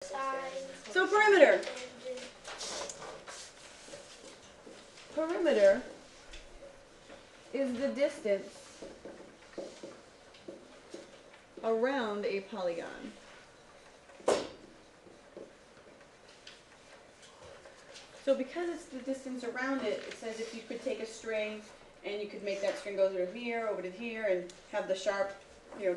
So perimeter. Perimeter is the distance around a polygon. So because it's the distance around it, it says if you could take a string and you could make that string go over to here, and have the sharp,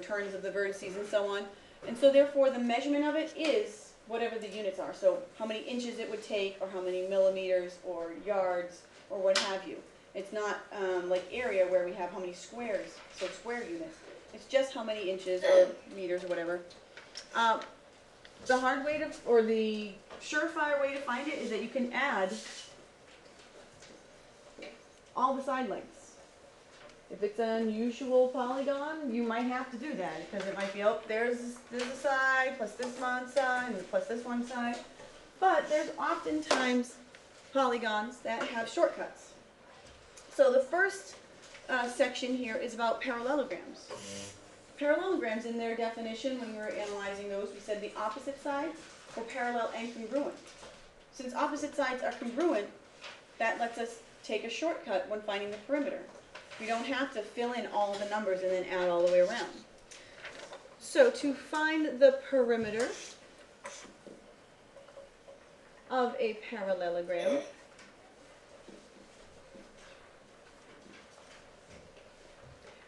turns of the vertices and so on. And so therefore the measurement of it is whatever the units are. So how many inches it would take, or how many millimeters, or yards, or what have you. It's not like area where we have how many squares, so square units. It's just how many inches or meters or whatever. The hard way to, or the surefire way to find it is that you can add all the side lengths. If it's an unusual polygon, you might have to do that, because it might be, oh, there's a side, plus this one side, and plus this one side. But there's oftentimes polygons that have shortcuts. So the first section here is about parallelograms. Parallelograms, in their definition, when we were analyzing those, we said the opposite sides were parallel and congruent. Since opposite sides are congruent, that lets us take a shortcut when finding the perimeter. We don't have to fill in all the numbers and then add all the way around. So to find the perimeter of a parallelogram,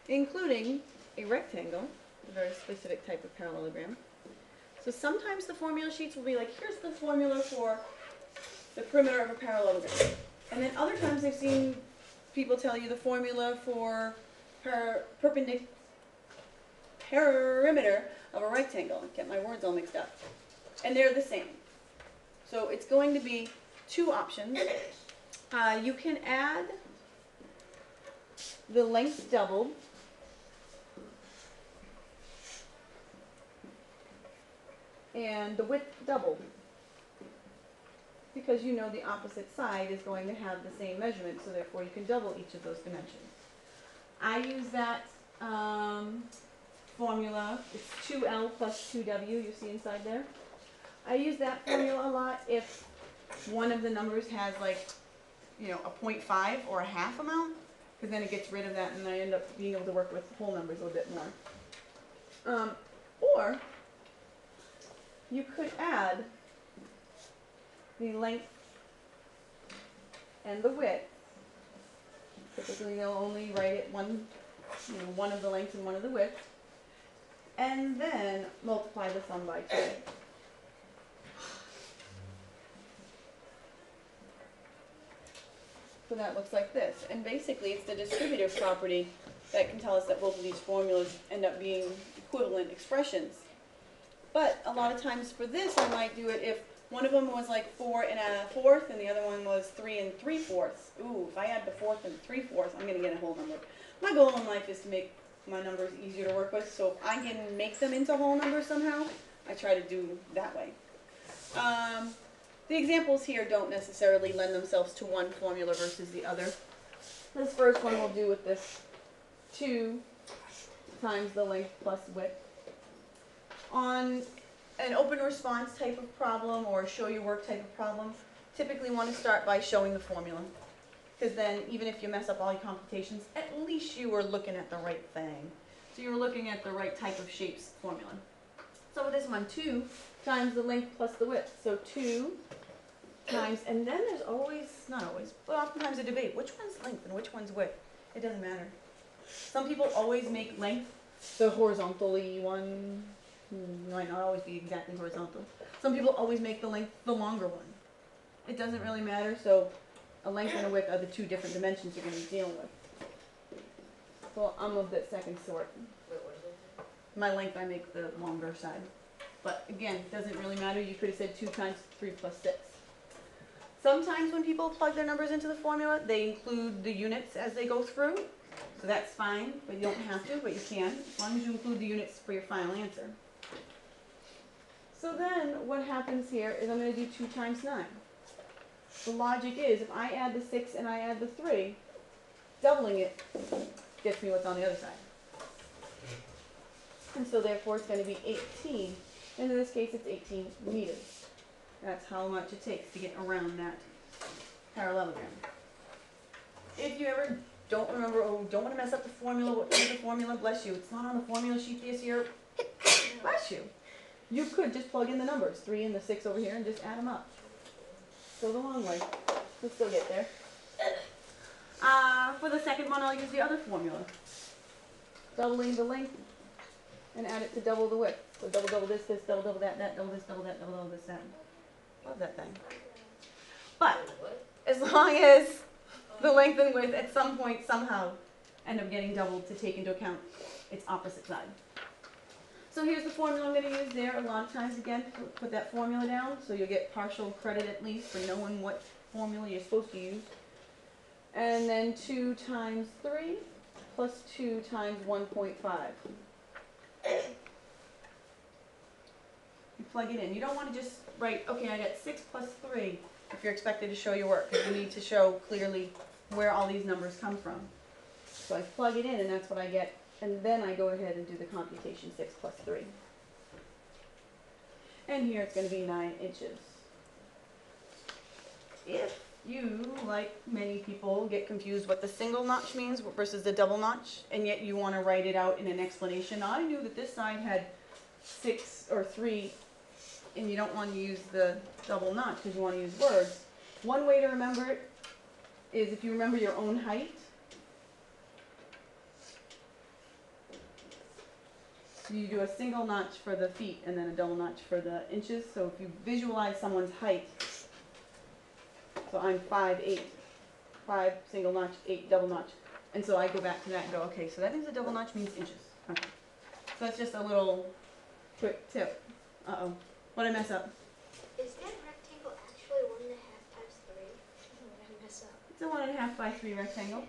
including a rectangle, a very specific type of parallelogram. So sometimes the formula sheets will be like, here's the formula for the perimeter of a parallelogram. And then other times I've seen people tell you the formula for perimeter of a rectangle. I get my words all mixed up. And they're the same. So it's going to be two options. You can add the length doubled, and the width doubled, because you know the opposite side is going to have the same measurement, so therefore you can double each of those dimensions. I use that formula. It's 2L plus 2W, you see inside there. I use that formula a lot if one of the numbers has like, a 0.5 or a half amount, because then it gets rid of that and I end up being able to work with whole numbers a little bit more. Or you could add the length and the width. Typically you'll only write it one of the length and one of the width, and then multiply the sum by 2. So that looks like this. And basically it's the distributive property that can tell us that both of these formulas end up being equivalent expressions. But a lot of times for this I might do it if one of them was like 4 1/4 and the other one was 3 3/4. Ooh, if I add the 4th and 3/4, I'm going to get a whole number. My goal in life is to make my numbers easier to work with, so if I can make them into whole numbers somehow, I try to do that way. The examples here don't necessarily lend themselves to one formula versus the other. This first one we'll do with this 2 times the length plus width. On an open response type of problem or show your work type of problem, typically want to start by showing the formula. Because then even if you mess up all your computations, at least you were looking at the right thing. So you were looking at the right type of shapes formula. So with this one, 2 times the length plus the width. So 2 times, and then there's always, not always, but oftentimes a debate. Which one's length and which one's width? It doesn't matter. Some people always make length the horizontally one. Might not always be exactly horizontal. Some people always make the length the longer one. It doesn't really matter, so a length and a width are the 2 different dimensions you're going to be dealing with. So I'm of the second sort. My length, I make the longer side. But again, it doesn't really matter. You could have said 2 times 3 plus 6. Sometimes when people plug their numbers into the formula, they include the units as they go through. So that's fine, but you don't have to, but you can, as long as you include the units for your final answer. So then what happens here is I'm going to do 2 times 9. The logic is if I add the 6 and I add the 3, doubling it gets me what's on the other side. And so therefore it's going to be 18 And in this case, it's 18 meters. That's how much it takes to get around that parallelogram. If you ever don't remember, or don't want to mess up the formula, what is the formula? Bless you. It's not on the formula sheet this year. Bless you. You could just plug in the numbers, 3 and the 6 over here, and just add them up. Go the long way. We'll still get there. For the second one, I'll use the other formula. Doubling the length and add it to double the width. So double this, double that, double this, double that, double this, that. Love that thing. But as long as the length and width at some point somehow end up getting doubled to take into account its opposite side. So here's the formula I'm going to use there. A lot of times, again, put that formula down so you'll get partial credit at least for knowing what formula you're supposed to use. And then 2 times 3 plus 2 times 1.5. You plug it in. You don't want to just write, okay, I got 6 plus 3 if you're expected to show your work, because you need to show clearly where all these numbers come from. So I plug it in, and that's what I get. And then I go ahead and do the computation, 6 plus 3. And here it's going to be 9 inches. If you, like many people, get confused what the single notch means versus the double notch, and yet you want to write it out in an explanation, I knew that this side had 6 or 3, and you don't want to use the double notch because you want to use words. One way to remember it is if you remember your own height. You do a single notch for the feet and then a double notch for the inches. So if you visualize someone's height, so I'm 5'8", 5 single notch, 8 double notch. And so I go back to that and go, okay, so that means a double notch means inches. Okay. So that's just a little quick tip. Uh-oh. What'd I mess up? Is that rectangle actually 1.5 times 3? What did I mess up? It's a 1.5 by 3 rectangle.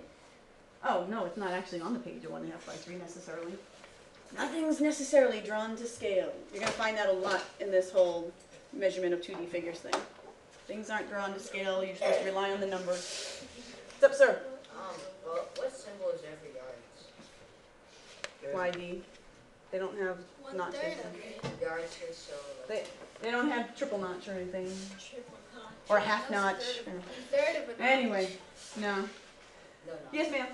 Oh, no, it's not actually on the page, a 1.5 by 3 necessarily. Nothing's necessarily drawn to scale. You're going to find that a lot in this whole measurement of 2D figures thing. Things aren't drawn to scale. You're supposed to rely on the numbers. What's up, sir? Well, what symbol is there for yards? YD. They don't have notches. Yards is so. They don't have triple notch or anything. Triple notch. Or half notch. Third of a notch. Anyway, no. No, no. Yes, ma'am.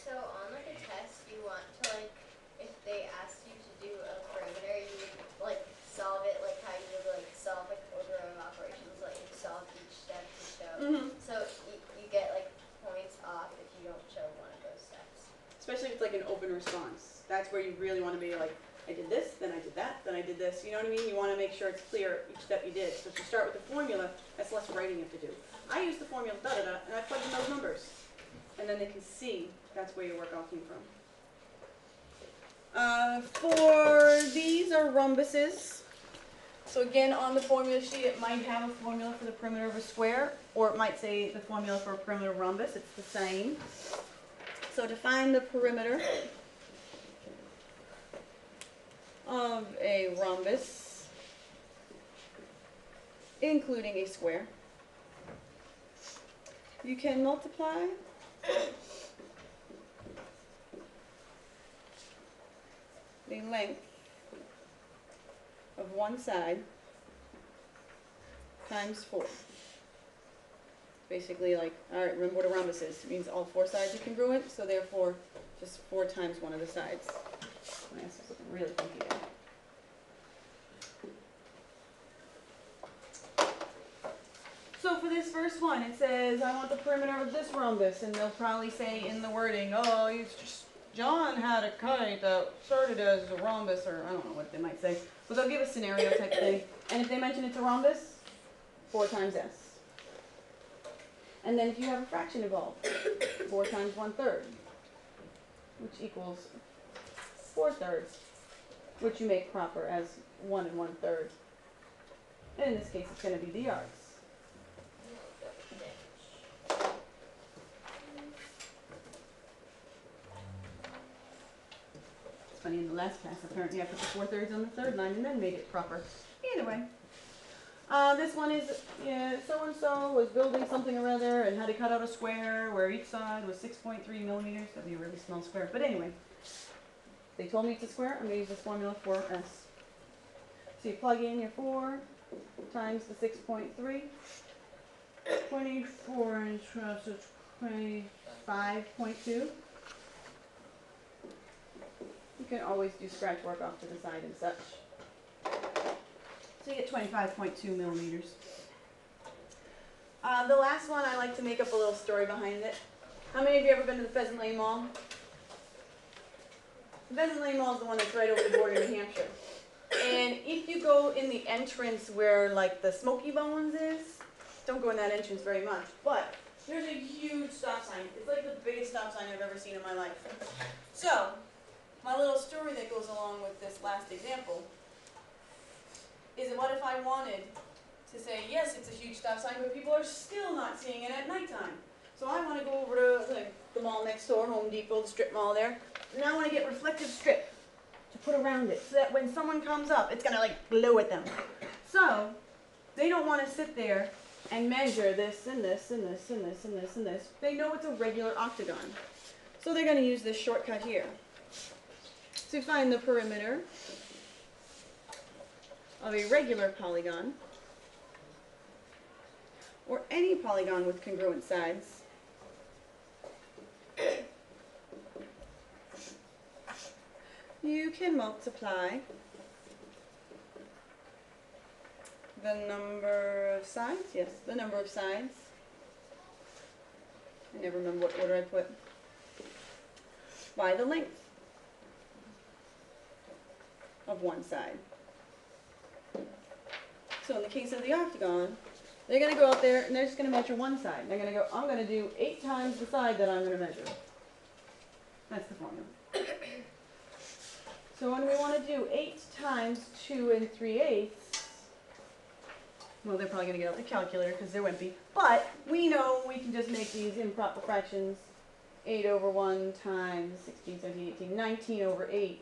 So on like a test, you want to like, if they asked you to do a perimeter, you would like solve it like how you would like solve like order of operations, like you solve each step to show. So you get like points off if you don't show one of those steps. Especially if it's like an open response. That's where you really want to be like, I did this, then I did that, then I did this. You know what I mean? You want to make sure it's clear each step you did. So if you start with the formula, that's less writing you have to do. I use the formula da-da-da, and I plug in those numbers. And then they can see that's where your work all came from. For these are rhombuses. So again, on the formula sheet, it might have a formula for the perimeter of a square, or it might say the formula for a perimeter of rhombus. It's the same. So to find the perimeter of a rhombus, including a square, you can multiply the length of one side times 4. Basically like, alright, remember what a rhombus is. It means all 4 sides are congruent, so therefore just 4 times one of the sides. My ass is looking really funky there. So for this first one, it says, I want the perimeter of this rhombus, and they'll probably say in the wording, oh, John had a kite that started as a rhombus, or I don't know what they might say, but they'll give a scenario type thing. And if they mention it's a rhombus, 4 times s. And then if you have a fraction involved, 4 times 1/3, which equals 4/3, which you make proper as 1 1/3. And in this case, it's going to be the yards. It's funny, in the last class, apparently I put the 4/3 on the third line and then made it proper. Either way. This one is, so-and-so was building something or other and had to cut out a square where each side was 6.3 millimeters. That'd be a really small square. But anyway, they told me it's a square. I'm going to use this formula for S. So you plug in your 4 times the 6.3. 24 inch cross is 25.2. You can always do scratch work off to the side and such. So you get 25.2 millimeters. The last one, I like to make up a little story behind it. How many of you ever been to the Pheasant Lane Mall? The Pheasant Lane Mall is the one that's right over the border in New Hampshire. And if you go in the entrance where like the Smoky Bones is, don't go in that entrance very much, but there's a huge stop sign. It's like the biggest stop sign I've ever seen in my life. So, my little story that goes along with this last example is what if I wanted to say, yes, it's a huge stop sign, but people are still not seeing it at nighttime. So I want to go over to like, the mall next door, Home Depot, the strip mall there, and I want to get reflective strip to put around it so that when someone comes up, it's going to like glow at them. So, they don't want to sit there and measure this and this and this and this and this and this. They know it's a regular octagon. So they're going to use this shortcut here. To find the perimeter of a regular polygon, or any polygon with congruent sides, you can multiply the number of sides, yes, the number of sides. I never remember what order I put. By the length of one side. So in the case of the octagon, they're going to go out there and they're just going to measure one side. They're going to go, I'm going to do 8 times the side that I'm going to measure. That's the formula. So when we want to do 8 times 2 3/8, well, they're probably going to get out the calculator because they're wimpy. But we know we can just make these improper fractions. 8 over 1 times 16, 17, 18, 19 over 8.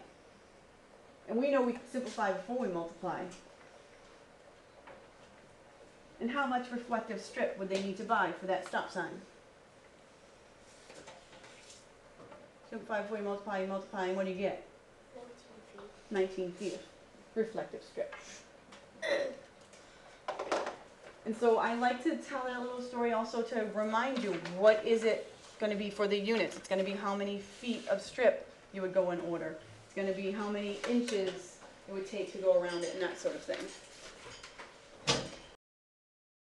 And we know we can simplify before we multiply. And how much reflective strip would they need to buy for that stop sign? Simplify before you multiply, and what do you get? 19 feet of reflective strip. And so I like to tell that little story also to remind you, what is it going to be for the units? It's going to be how many feet of strip you would go in order. It's going to be how many inches it would take to go around it and that sort of thing.